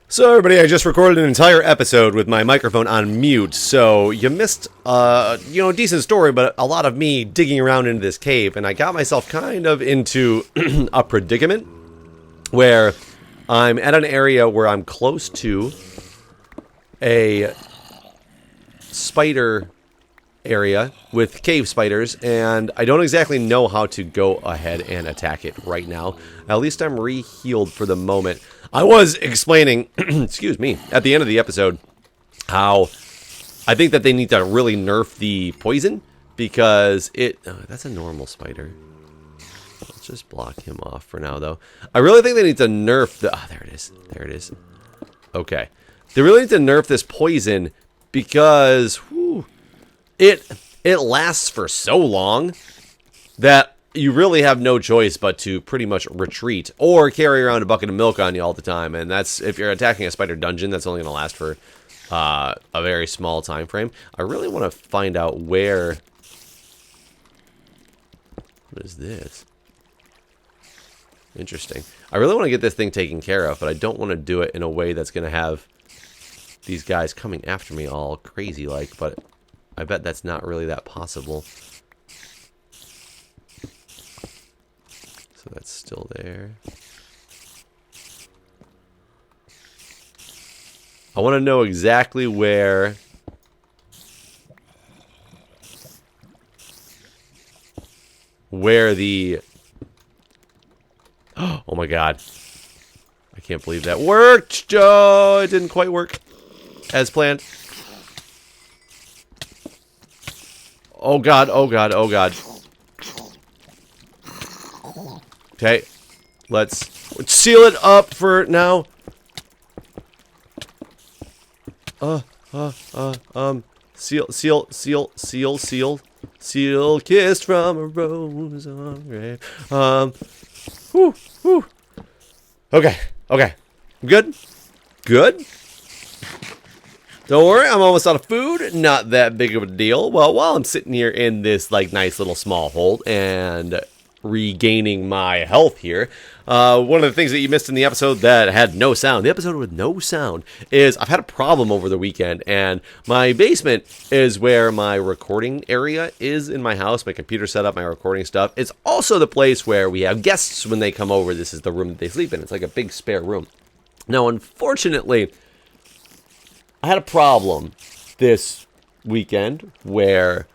So everybody, I just recorded an entire episode with my microphone on mute, so you missed, a decent story, but a lot of me digging around into this cave, and I got myself kind of into a predicament where I'm at an area where I'm close to a spider area with cave spiders, and I don't exactly know how to go ahead and attack it right now. At least I'm re-healed for the moment. I was explaining, excuse me, at the end of the episode, how I think that they need to really nerf the poison, because that's a normal spider. Let's just block him off for now, though. I really think they need to nerf the... there it is. There it is. Okay. They really need to nerf this poison, because it lasts for so long that you really have no choice but to pretty much retreat or carry around a bucket of milk on you all the time. And that's, if you're attacking a spider dungeon, that's only going to last for a very small time frame. I really want to find out where... What is this? Interesting. I really want to get this thing taken care of, but I don't want to do it in a way that's going to have these guys coming after me all crazy like, but I bet that's not really that possible. So that's still there. I want to know exactly where the... Oh my god. I can't believe that worked! Oh, it didn't quite work as planned. Oh god, oh god, oh god. Okay, let's seal it up for now. Seal kissed from a rose on grave. Okay, I'm good? Good? Don't worry, I'm almost out of food. Not that big of a deal. Well, while I'm sitting here in this, like, nice little small hole and regaining my health here, one of the things that you missed in the episode that had no sound, the episode with no sound, is I've had a problem over the weekend, and my basement is where my recording area is in my house, my computer setup, my recording stuff. It's also the place where we have guests when they come over. This is the room that they sleep in. It's like a big spare room. Now, unfortunately, I had a problem this weekend where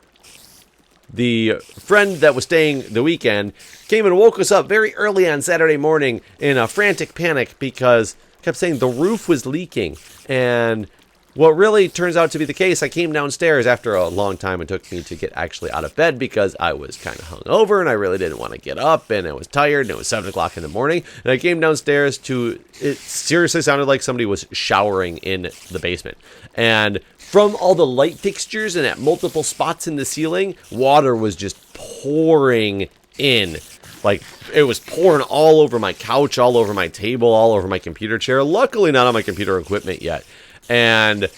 the friend that was staying the weekend came and woke us up very early on Saturday morning in a frantic panic because kept saying the roof was leaking. And what really turns out to be the case, I came downstairs after a long time and took me to get actually out of bed because I was kind of hungover and I really didn't want to get up and I was tired and it was 7 o'clock in the morning. And I came downstairs it seriously sounded like somebody was showering in the basement. And from all the light fixtures and at multiple spots in the ceiling, water was just pouring in. Like, it was pouring all over my couch, all over my table, all over my computer chair. Luckily not on my computer equipment yet. And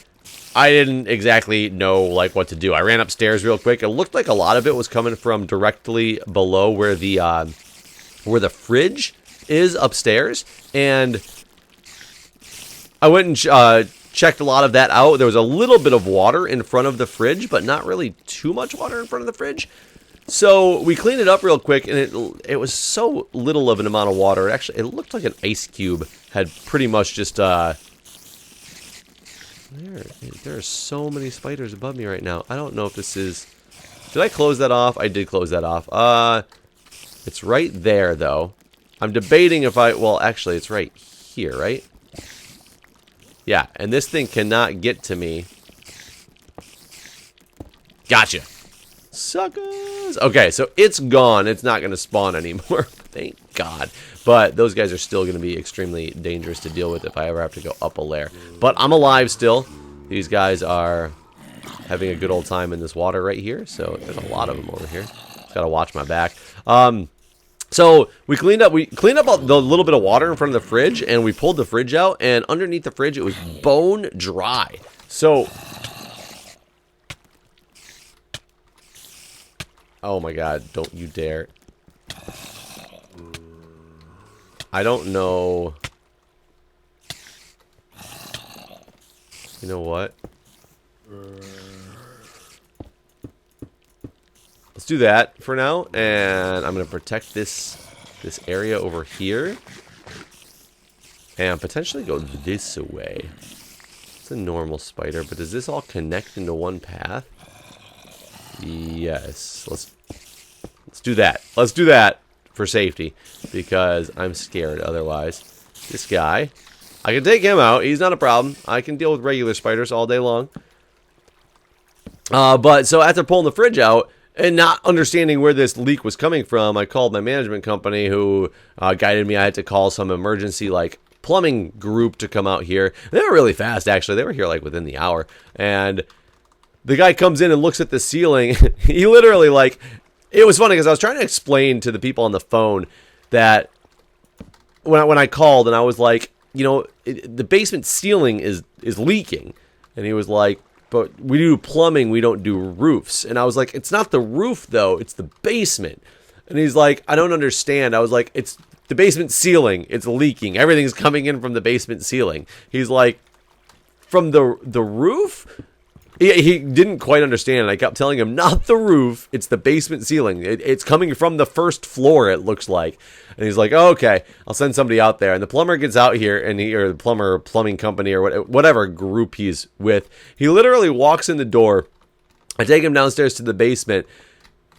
I didn't exactly know, like, what to do. I ran upstairs real quick. It looked like a lot of it was coming from directly below where the fridge is upstairs. And I went and checked a lot of that out. There was a little bit of water in front of the fridge, but not really too much water in front of the fridge. So we cleaned it up real quick, and it was so little of an amount of water. It looked like an ice cube had pretty much just... There are so many spiders above me right now. I don't know if this is... Did I close that off? I did close that off. It's right there, though. I'm debating if well, actually, it's right here, right? Yeah, and this thing cannot get to me. Gotcha. Suckers. Okay, so it's gone. It's not going to spawn anymore. Thank God. But those guys are still going to be extremely dangerous to deal with if I ever have to go up a layer. But I'm alive still. These guys are having a good old time in this water right here. So there's a lot of them over here. Just got to watch my back. So we cleaned up the little bit of water in front of the fridge, and we pulled the fridge out, and underneath the fridge it was bone dry. So, oh my God, don't you dare. I don't know You know what? Let's do that for now, and I'm going to protect this area over here. And potentially go this way. It's a normal spider, but does this all connect into one path? Yes. Let's do that. Let's do that for safety, because I'm scared otherwise. This guy, I can take him out. He's not a problem. I can deal with regular spiders all day long. But so after pulling the fridge out and not understanding where this leak was coming from, I called my management company, who guided me. I had to call some emergency plumbing group to come out here. They were really fast, actually. They were here within the hour. And the guy comes in and looks at the ceiling. He literally it was funny because I was trying to explain to the people on the phone that when I called, and I was like, the basement ceiling is leaking. And he was like, but we do plumbing, we don't do roofs. And I was like, it's not the roof, though. It's the basement. And he's like, I don't understand. I was like, it's the basement ceiling. It's leaking. Everything's coming in from the basement ceiling. He's like, from the roof? He didn't quite understand. And I kept telling him, not the roof. It's the basement ceiling. It's coming from the first floor, it looks like. And he's like, oh, okay, I'll send somebody out there. And the plumber gets out here, and or the plumber, plumbing company, or whatever group he's with, he literally walks in the door. I take him downstairs to the basement.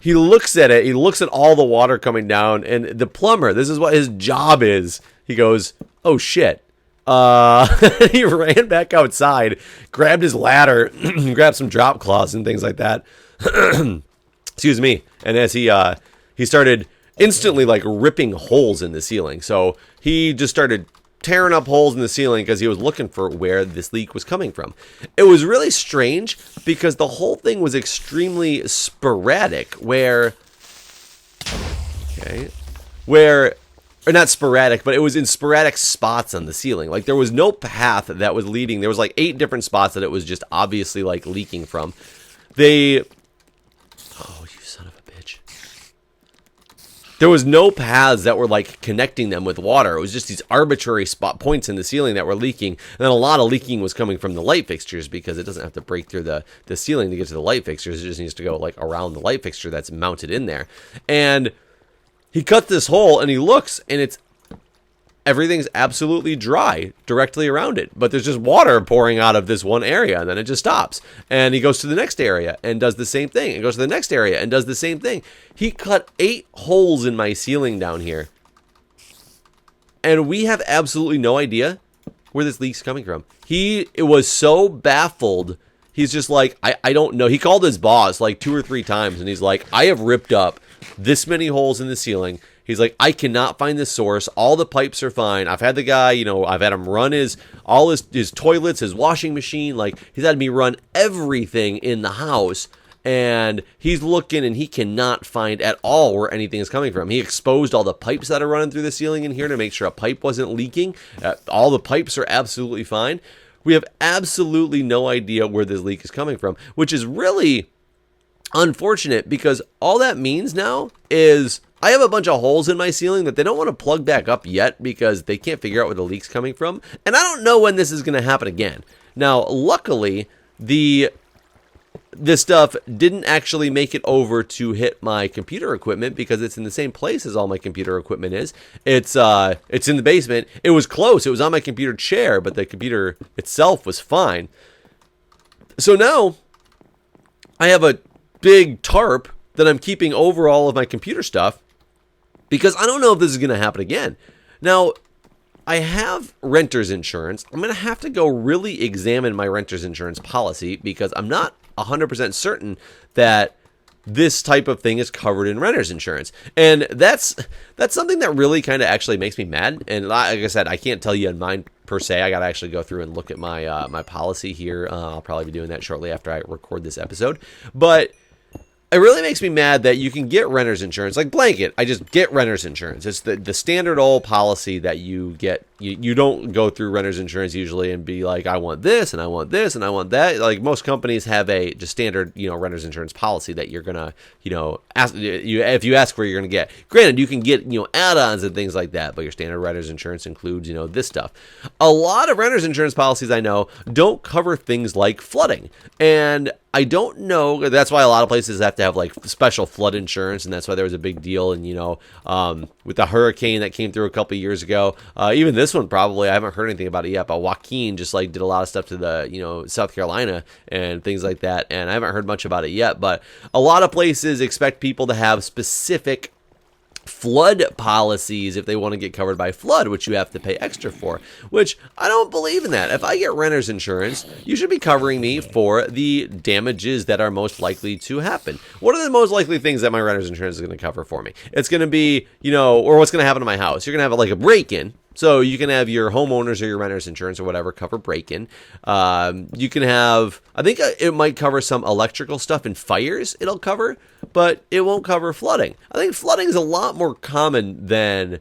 He looks at it. He looks at all the water coming down. And the plumber, this is what his job is. He goes, oh, shit. He ran back outside, grabbed his ladder, grabbed some drop cloths and things like that. Excuse me. And as he started instantly ripping holes in the ceiling. So he just started tearing up holes in the ceiling because he was looking for where this leak was coming from. It was really strange because the whole thing was extremely sporadic, or not sporadic, but it was in sporadic spots on the ceiling. There was no path that was leading. There was 8 different spots that it was just obviously leaking from. Oh, you son of a bitch. There was no paths that were connecting them with water. It was just these arbitrary spot points in the ceiling that were leaking. And then a lot of leaking was coming from the light fixtures, because it doesn't have to break through the ceiling to get to the light fixtures. It just needs to go around the light fixture that's mounted in there. And he cut this hole, and he looks, and everything's absolutely dry directly around it. But there's just water pouring out of this one area, and then it just stops. And he goes to the next area and does the same thing. And goes to the next area and does the same thing. He cut 8 holes in my ceiling down here. And we have absolutely no idea where this leak's coming from. It was so baffled. He's just like, I don't know. He called his boss 2 or 3 times, and he's like, I have ripped up this many holes in the ceiling. He's like, I cannot find the source. All the pipes are fine. I've had the guy, I've had him run his toilets, his washing machine. He's had me run everything in the house. And he's looking, and he cannot find at all where anything is coming from. He exposed all the pipes that are running through the ceiling in here to make sure a pipe wasn't leaking. All the pipes are absolutely fine. We have absolutely no idea where this leak is coming from, which is really unfortunate, because all that means now is I have a bunch of holes in my ceiling that they don't want to plug back up yet because they can't figure out where the leak's coming from. And I don't know when this is going to happen again. Now, luckily, this stuff didn't actually make it over to hit my computer equipment, because it's in the same place as all my computer equipment is. It's in the basement. It was close. It was on my computer chair, but the computer itself was fine. So now I have a big tarp that I'm keeping over all of my computer stuff, because I don't know if this is going to happen again. Now, I have renter's insurance. I'm going to have to go really examine my renter's insurance policy, because I'm not 100% certain that this type of thing is covered in renter's insurance. And that's something that really kind of actually makes me mad. And like I said, I can't tell you on mine per se. I got to actually go through and look at my my policy here. I'll probably be doing that shortly after I record this episode. But it really makes me mad that you can get renter's insurance, like blanket. I just get renter's insurance. It's the standard old policy that you get. You don't go through renter's insurance usually and be like, I want this and I want this and I want that. Like most companies have a just standard, renter's insurance policy that you're gonna, ask you if you ask for, you're gonna get. Granted, you can get add-ons and things like that, but your standard renter's insurance includes this stuff. A lot of renter's insurance policies I know don't cover things like flooding, and I don't know. That's why a lot of places have to have like special flood insurance, and that's why there was a big deal. And with the hurricane that came through a couple of years ago, even this one probably I haven't heard anything about it yet. But Joaquin just like did a lot of stuff to the South Carolina and things like that, and I haven't heard much about it yet. But a lot of places expect people to have specific flood policies if they want to get covered by flood, which you have to pay extra for, which I don't believe in that. If I get renter's insurance, you should be covering me for the damages that are most likely to happen. What are the most likely things that my renter's insurance is going to cover for me? It's going to be, or what's going to happen to my house. You're going to have like a break-in. So you can have your homeowners or your renter's insurance or whatever cover break-in. You can have, I think it might cover some electrical stuff and fires it'll cover, but it won't cover flooding. I think flooding is a lot more common than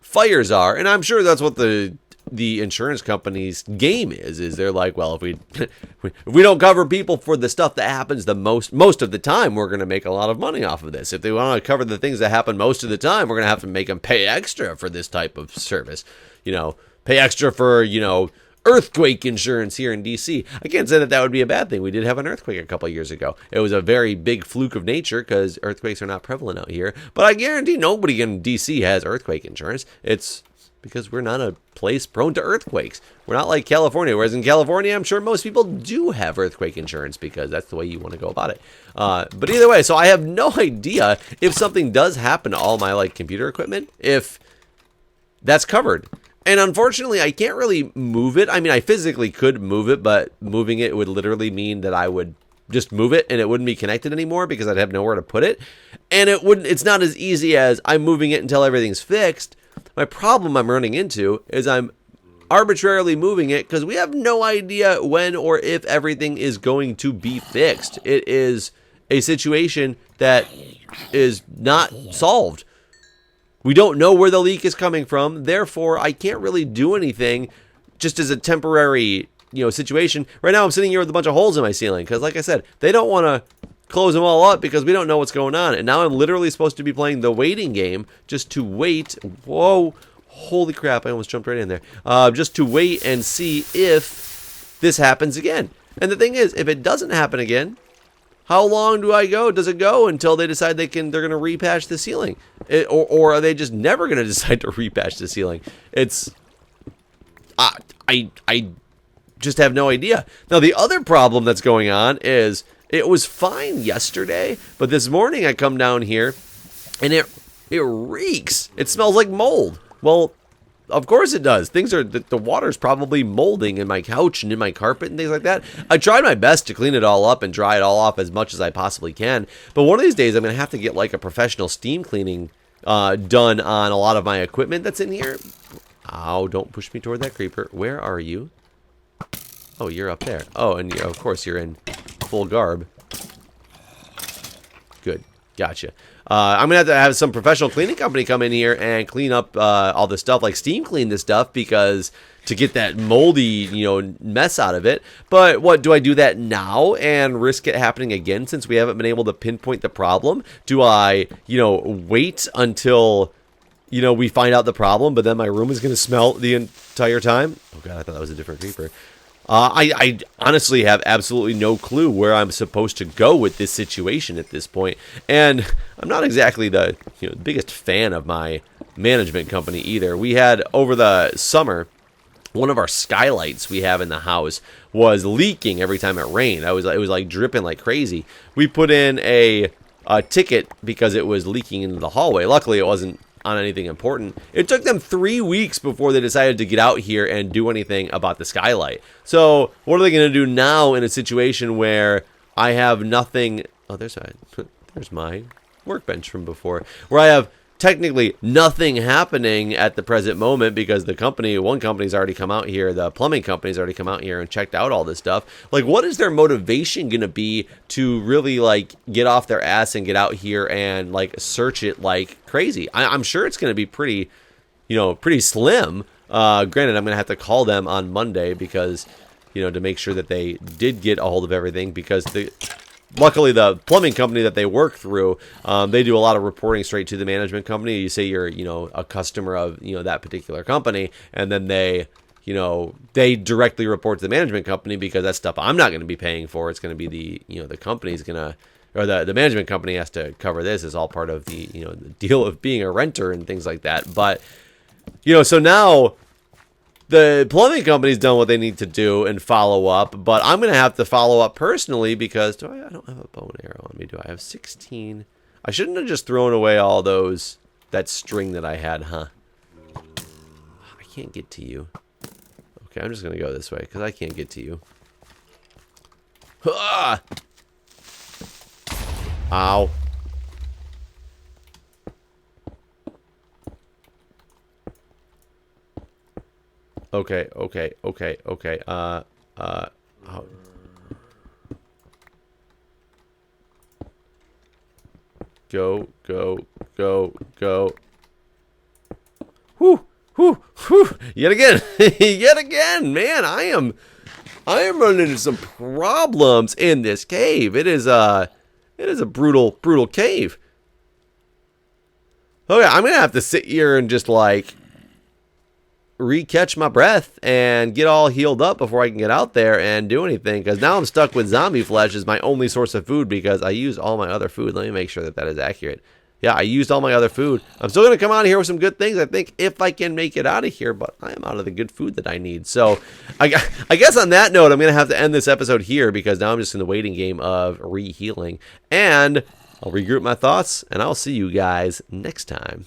fires are, and I'm sure that's what the insurance company's game is they're like, well, if we don't cover people for the stuff that happens the most of the time, we're going to make a lot of money off of this. If they want to cover the things that happen most of the time, we're going to have to make them pay extra for this type of service. Pay extra for, earthquake insurance here in DC. I can't say that would be a bad thing. We did have an earthquake a couple of years ago. It was a very big fluke of nature because earthquakes are not prevalent out here. But I guarantee nobody in DC has earthquake insurance. It's because we're not a place prone to earthquakes. We're not like California, whereas in California, I'm sure most people do have earthquake insurance because that's the way you want to go about it. But either way, so I have no idea if something does happen to all my computer equipment, if that's covered. And unfortunately, I can't really move it. I mean, I physically could move it, but moving it would literally mean that I would just move it and it wouldn't be connected anymore because I'd have nowhere to put it. And it's not as easy as I'm moving it until everything's fixed. My problem I'm running into is I'm arbitrarily moving it because we have no idea when or if everything is going to be fixed. It is a situation that is not solved. We don't know where the leak is coming from. Therefore, I can't really do anything just as a temporary, situation. Right now, I'm sitting here with a bunch of holes in my ceiling because, like I said, they don't want to close them all up because we don't know what's going on. And now I'm literally supposed to be playing the waiting game just to wait. Whoa. Holy crap. I almost jumped right in there. Just to wait and see if this happens again. And the thing is, if it doesn't happen again, how long do I go? Does it go until they decide they're going to repatch the ceiling? Or are they just never going to decide to repatch the ceiling? It's... I just have no idea. Now, the other problem that's going on is it was fine yesterday, but this morning I come down here and it reeks. It smells like mold. Well, of course it does. The water's probably molding in my couch and in my carpet and things like that. I tried my best to clean it all up and dry it all off as much as I possibly can. But one of these days I'm going to have to get a professional steam cleaning done on a lot of my equipment that's in here. Ow, don't push me toward that creeper. Where are you? Oh, you're up there. Oh, and of course you're in full garb. Good. Gotcha. I'm going to have some professional cleaning company come in here and clean up all this stuff, like steam clean this stuff, because to get that moldy, mess out of it. But what, do I do that now and risk it happening again since we haven't been able to pinpoint the problem? Do I, wait until, we find out the problem, but then my room is going to smell the entire time? Oh, God, I thought that was a different creeper. I honestly have absolutely no clue where I'm supposed to go with this situation at this point. And I'm not exactly the biggest fan of my management company either. We had, over the summer, one of our skylights we have in the house was leaking every time it rained. It was like dripping like crazy. We put in a ticket because it was leaking into the hallway. Luckily, it wasn't on anything important. It took them 3 weeks before they decided to get out here and do anything about the skylight. So what are they going to do now in a situation where I have nothing? Oh, there's my workbench from before, where I have technically nothing happening at the present moment because one company's already come out here, the plumbing company's already come out here and checked out all this stuff. Like, what is their motivation going to be to really, like, get off their ass and get out here and, like, search it like crazy? I'm sure it's going to be pretty, pretty slim. Granted, I'm going to have to call them on Monday because, to make sure that they did get a hold of everything, because luckily, the plumbing company that they work through, they do a lot of reporting straight to the management company. You say you're, a customer of, that particular company, and then they directly report to the management company, because that's stuff I'm not going to be paying for. It's going to be the company's going to, or the management company has to cover this as all part of the, the deal of being a renter and things like that. But, so now the plumbing company's done what they need to do and follow up, but I'm going to have to follow up personally because I don't have a bow and arrow on me. Do I have 16? I shouldn't have just thrown away all that string that I had, huh? I can't get to you. Okay, I'm just going to go this way because I can't get to you. Ah! Ow. Okay. Oh. Go. Whew. Yet again, man, I am running into some problems in this cave. It is a brutal cave. Okay, I'm gonna have to sit here and just like re-catch my breath and get all healed up before I can get out there and do anything, because now I'm stuck with zombie flesh as my only source of food because I used all my other food. Let me make sure that is accurate. Yeah, I used all my other food. I'm still going to come out of here with some good things, I think, if I can make it out of here, but I am out of the good food that I need. So I guess on that note, I'm going to have to end this episode here because now I'm just in the waiting game of re-healing, and I'll regroup my thoughts, and I'll see you guys next time.